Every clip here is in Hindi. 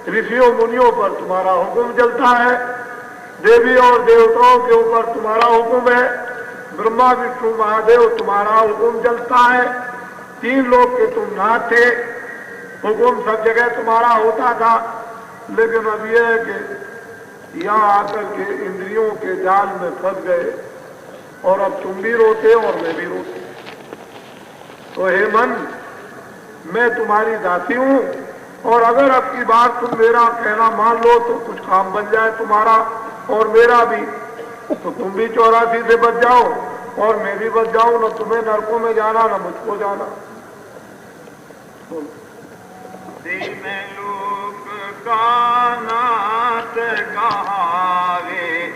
ऋषियों मुनियों पर तुम्हारा हुक्म चलता है, देवी और देवताओं के ऊपर तुम्हारा हुक्म है, ब्रह्मा विष्णु महादेव तुम्हारा हुक्म चलता है। तीन लोग के तुम नाथ थे, हुक्म सब जगह तुम्हारा होता था। लेकिन अब यह है कि यहाँ आकर के इंद्रियों के जाल में फंस गए और अब तुम भी रोते और मैं भी रोती। तो हे मन, मैं तुम्हारी दासी हूं और अगर अब की बार तुम मेरा कहना मान लो तो कुछ काम बन जाए तुम्हारा और मेरा भी, तो तुम भी 84 से बच जाओ और मैं भी बच जाऊं, न तुम्हें नरकों में जाना न मुझको जाना। तीन लोक का नाथ कहावे,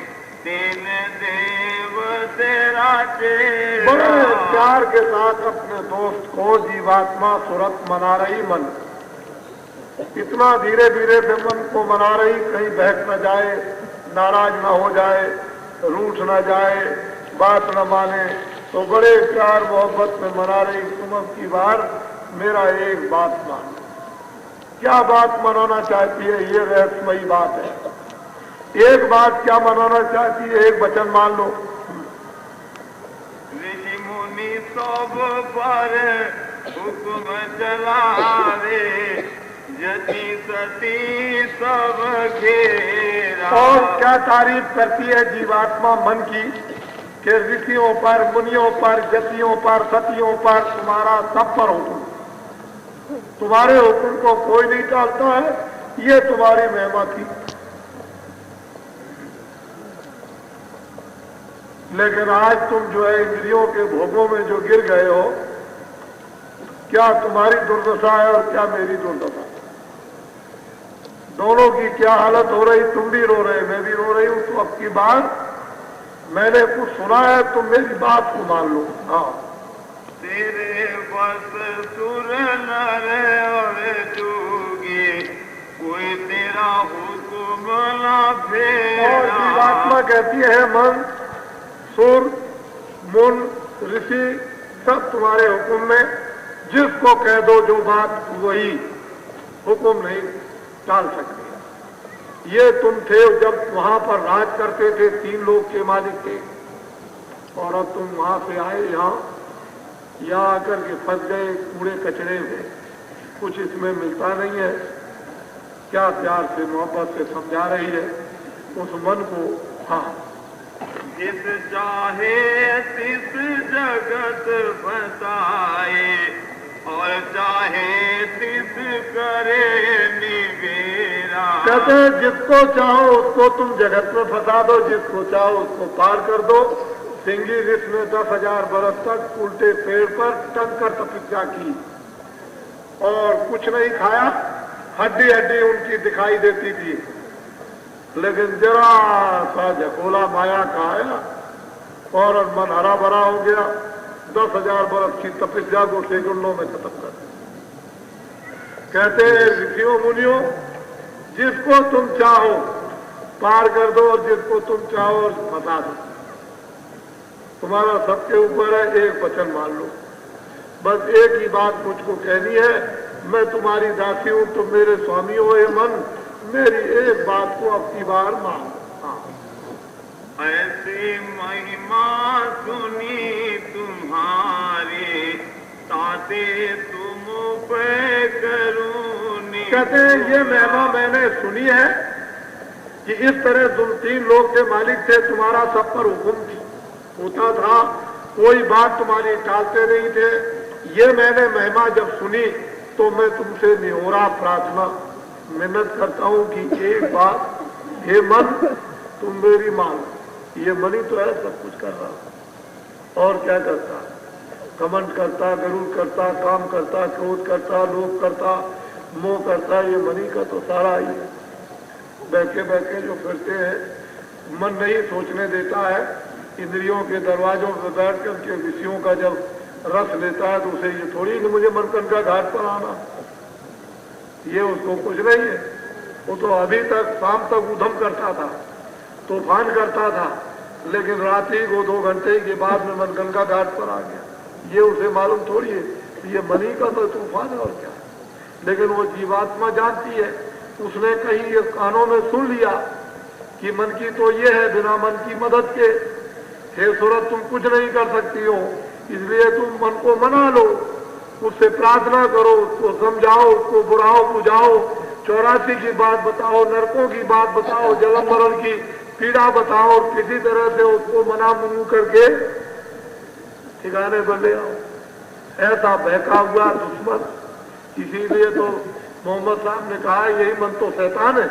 तीन देव तेरा चेला। बड़े प्यार के साथ अपने दोस्त को जीवात्मा सुरत मना रही। मन इतना धीरे धीरे से मन को मना रही, कहीं बहक न जाए, नाराज न हो जाए, रूठ न जाए, बात न माने। तो बड़े प्यार मोहब्बत में मना रही, तुम अब की बार मेरा एक बात मान। क्या बात मनाना चाहती है? ये रहस्यमयी बात है। एक बात क्या मनाना चाहती है? एक वचन मान लो। ऋषि मुनि सब पर हुक्म चलावे, जति सती सब घेरा। और क्या तारीफ करती है जीवात्मा मन की कि ऋषियों पर, मुनियों पर, जतियों पर, सतियों पर तुम्हारा सब पर हुक्म, तुम्हारे हुक्म को कोई नहीं टालता है। ये तुम्हारी महिमा थी। लेकिन आज तुम जो है इंद्रियों के भोगों में जो गिर गए हो, क्या तुम्हारी दुर्दशा है और क्या मेरी दुर्दशा? दोनों की क्या हालत हो रही? तुम भी रो रहे, मैं भी रो रही हूं। तो अब की बार मैंने कुछ सुना है, तुम मेरी बात को मान लो। हाँ, तेरे बस सुर नर और जोगी, कोई तेरा हुक्म ना फेरा। और जीवात्मा कहती है मन, सुर, मुन, ऋषि सब तुम्हारे हुक्म में, जिसको कह दो जो बात वही, हुक्म नहीं टाल सकते। ये तुम थे जब वहां पर राज करते थे, 3 लोग के मालिक थे, और अब तुम वहां से आए यहाँ आकर के फंस गए कूड़े कचरे में। कुछ इसमें मिलता नहीं है। क्या प्यार से मोहब्बत से समझा रही है उस मन को। हाँ, जिस चाहे तिस जगत बसाए, और चाहे तिस करे निवेरा। कहते हैं जिसको चाहो उसको तुम जगत में फंसा दो, जिसको चाहो उसको पार कर दो। सिंगी ऋषि ने 10,000 बरस तक उल्टे पेड़ पर टंग कर तपस्या की और कुछ नहीं खाया, हड्डी हड्डी उनकी दिखाई देती थी। लेकिन जरा सा झकोला माया का आया और मन हरा भरा हो गया। 10,000 बरस की तपस्या को सेकंडों में खत्म कर दिया। कहते हैं ऋषियों मुनियों, जिसको तुम चाहो पार कर दो और जिसको तुम चाहो फंसा दो। तुम्हारा सबके ऊपर है, एक वचन मान लो। बस एक ही बात मुझको कहनी है, मैं तुम्हारी दासी हूं, तुम मेरे स्वामी हो। ये मन, मेरी एक बात को अब की बार मान। हाँ, ऐसी महिमा सुनी तुम्हारी, ताते तुम पे करूनी। कहते हैं ये महिमा मैंने सुनी है कि इस तरह तुम 3 लोग के मालिक थे, तुम्हारा सब पर हुक्म होता था, कोई बात तुम्हारी टालते नहीं थे। ये मैंने महिमा जब सुनी तो मैं तुमसे निहोरा प्रार्थना मिन्नत करता हूं कि एक बात, हे मन, तुम मेरी मान। ये मन ही तो है सब कुछ कर रहा, और क्या करता? कमंड करता, गरुड़ करता, काम करता, क्रोध करता, लोभ करता, मोह करता। ये मन ही का तो सारा ही है। बैठे बैठे जो फिरते हैं, मन नहीं सोचने देता है। इंद्रियों के दरवाजों पर बैठ करके विषयों का जब रस लेता है तो उसे ये थोड़ी कि मुझे मनकंका घाट पर आना, ये उसको कुछ नहीं है। वो तो अभी तक शाम तक उधम करता था, तूफान करता था, लेकिन रात्रि को 2 घंटे के बाद में मनकंका घाट पर आ गया। ये उसे मालूम थोड़ी है, ये मनी का तो तूफान है और क्या। लेकिन वो जीवात्मा जानती है उसने कहीं ये कानों में सुन लिया कि मन की तो ये है, बिना मन की मदद के हे सूरत तुम कुछ नहीं कर सकती हो, इसलिए तुम मन को मना लो, उससे प्रार्थना करो, उसको समझाओ, उसको बुलाओ, बुझाओ, 84 की बात बताओ, नरकों की बात बताओ, जन्म मरण की पीड़ा बताओ, और किसी तरह से उसको मना मुनू करके ठिकाने पर ले आओ। ऐसा बहका हुआ दुश्मन, इसीलिए तो मोहम्मद साहब ने कहा यही मन तो शैतान है,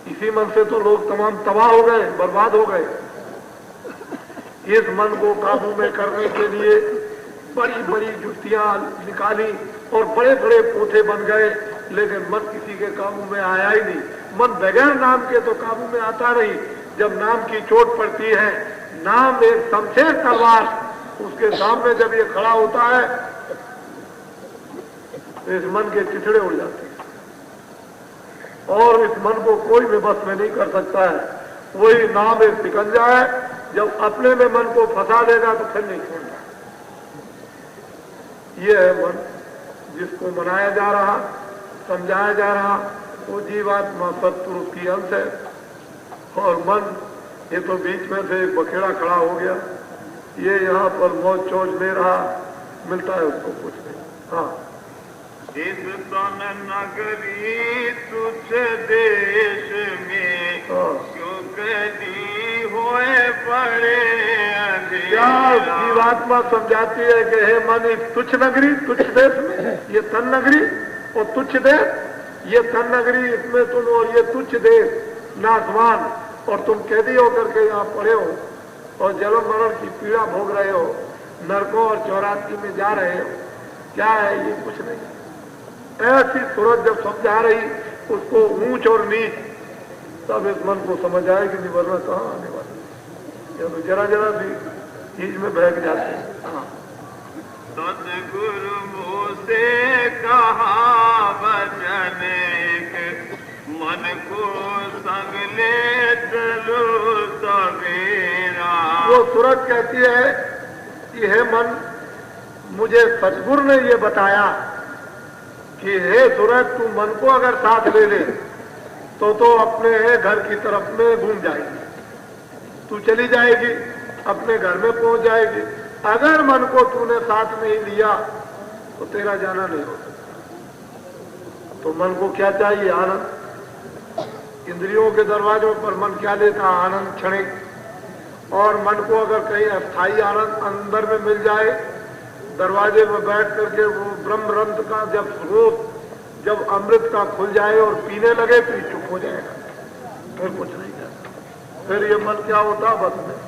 इसी मन से तो लोग तमाम तबाह हो गए, बर्बाद हो गए। इस मन को काबू में करने के लिए बड़ी बड़ी जुतियां निकाली और बड़े बड़े पोथे बन गए, लेकिन मन किसी के काबू में आया ही नहीं। मन बगैर नाम के तो काबू में आता नहीं, जब नाम की चोट पड़ती है, नाम एक शमशेर तलवार, उसके सामने जब ये खड़ा होता है तो इस मन के चिथड़े उड़ जाते हैं, और इस मन को कोई भी बस में नहीं कर सकता है। वही नाम एक शिकंजा है, जब अपने में मन को फंसा देगा तो फिर नहीं छोड़ता। ये है मन, जिसको मनाया जा रहा, समझाया जा रहा, वो जीवात्मा सत्पुरुष की अंश है। और मन ये तो बीच में से एक बखेड़ा खड़ा हो गया, ये यहाँ पर मौज चौज ले रहा, मिलता है उसको कुछ नहीं। हाँ, जिस तन नगरी तुझ देश में क्यों कदी होए पड़े क्या जीवात्मा समझाती है कि हे मन इस तुच्छ नगरी, तुच्छ देश में, ये तन नगरी और तुच्छ देश, ये तन नगरी इसमें तुम और ये तुच्छ देश नासमान, और तुम कैदी होकर के यहाँ पड़े हो और जन्म मरण की पीड़ा भोग रहे हो, नरकों और 84 में जा रहे हो। क्या है ये? कुछ नहीं। ऐसी सूरत जब समझा रही उसको ऊंच और नीच, तब इस मन को समझ आएगी नहीं, वरना कहाँ आने वाली, तो जरा जरा भी चीज में बहक जाते हैं। हाँ, सतगुरु मुझसे कहा वचन मन को संग ले चलो सवेरा। वो सूरत कहती है कि हे मन, मुझे सतगुरु ने ये बताया कि हे सूरत तू मन को अगर साथ ले ले तो अपने घर की तरफ में घूम जाएगी, तू चली जाएगी, अपने घर में पहुंच जाएगी। अगर मन को तूने साथ नहीं लिया तो तेरा जाना नहीं हो सकता। तो मन को क्या चाहिए? आनंद। इंद्रियों के दरवाजों पर मन क्या लेता? आनंद क्षणिक। और मन को अगर कहीं अस्थायी आनंद अंदर में मिल जाए, दरवाजे में बैठ करके वो ब्रह्म रंध्र का जब अमृत का खुल जाए और पीने लगे तो चुप हो जाएगा, फिर कुछ नहीं जाता। फिर ये मन क्या होता? बस में।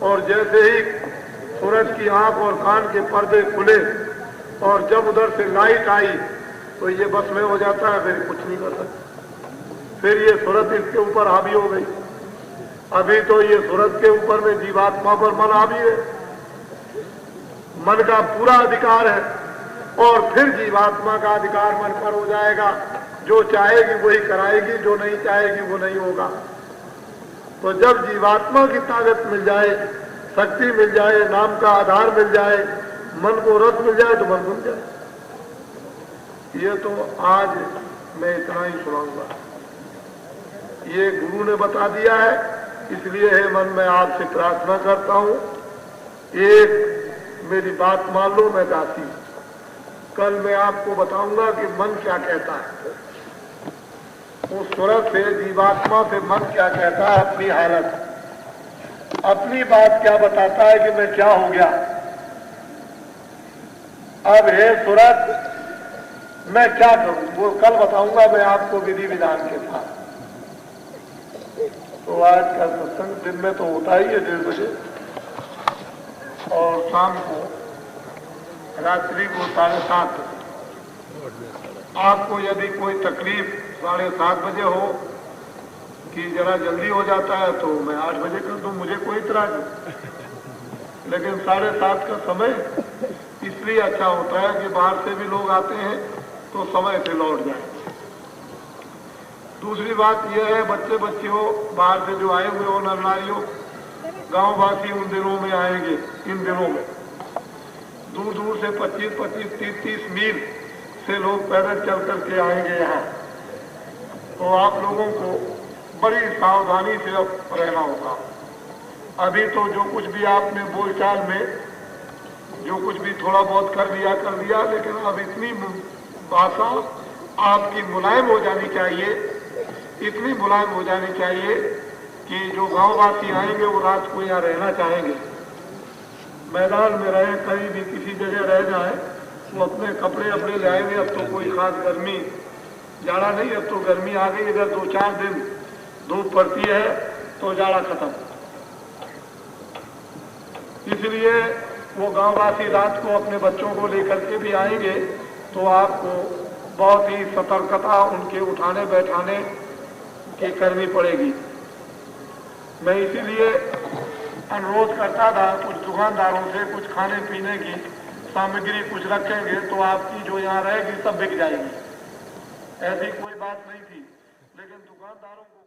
और जैसे ही सूरज की आंख और कान के पर्दे खुले और जब उधर से लाइट आई तो ये बस में हो जाता है, फिर कुछ नहीं कर सकता। फिर ये सूरत इसके ऊपर हावी हो गई। अभी तो ये सूरत के ऊपर में जीवात्मा पर मन हावी है, मन का पूरा अधिकार है, और फिर जीवात्मा का अधिकार मन पर हो जाएगा। जो चाहेगी वही कराएगी, जो नहीं चाहेगी वो नहीं होगा। तो जब जीवात्मा की ताकत मिल जाए, शक्ति मिल जाए, नाम का आधार मिल जाए, मन को रस मिल जाए तो मन बन जाए। ये तो आज मैं इतना ही सुनाऊंगा, ये गुरु ने बता दिया है। इसलिए है मन, मैं आपसे प्रार्थना करता हूं, एक मेरी बात मान लो, मैं दासी। कल मैं आपको बताऊंगा कि मन क्या कहता है, उस सूरत से, जीवात्मा से मन क्या कहता है, अपनी हालत, अपनी बात क्या बताता है कि मैं क्या हो गया। अब हे सूरत, मैं क्या करूं वो कल बताऊंगा मैं आपको विधि विधान के साथ। तो आज का सत्संग दिन में तो होता ही है 1:30 बजे, और शाम को रात्रि को 7:30 बजे। आपको यदि कोई तकलीफ 7:30 बजे हो कि जरा जल्दी हो जाता है तो मैं 8 बजे कर दूं, मुझे कोई इतराज नहीं। लेकिन 7:30 का समय इसलिए अच्छा होता है कि बाहर से भी लोग आते हैं तो समय से लौट जाए। दूसरी बात यह है, बच्चे बच्चियों बाहर से जो आए हुए हो, नर नारियों, गाँव वासी उन दिनों में आएंगे, इन दिनों में दूर दूर से 25-25, 30-30 मील से लोग पैदल चल करके आएंगे यहाँ। तो आप लोगों को बड़ी सावधानी से अब रहना होगा। अभी तो जो कुछ भी आपने बोलचाल में जो कुछ भी थोड़ा बहुत कर दिया, लेकिन अब इतनी भाषा आपकी मुलायम हो जानी चाहिए, इतनी मुलायम हो जानी चाहिए कि जो गांववासी आएंगे वो रात को यहाँ रहना चाहेंगे। मैदान में रहे, कहीं भी किसी जगह रह जाए, वो अपने कपड़े अपने ले आएंगे। अब तो कोई खास गर्मी जाड़ा नहीं, अब तो गर्मी आ गई। इधर 2-4 दिन धूप पड़ती है तो जाड़ा खत्म। इसलिए वो गांववासी रात को अपने बच्चों को लेकर के भी आएंगे तो आपको बहुत ही सतर्कता उनके उठाने बैठाने की करनी पड़ेगी। मैं इसीलिए अनुरोध करता था कुछ दुकानदारों से कुछ खाने पीने की सामग्री कुछ रखेंगे तो आपकी जो यहाँ रहेगी सब बिक जाएगी। ऐसी कोई बात नहीं थी, लेकिन दुकानदारों को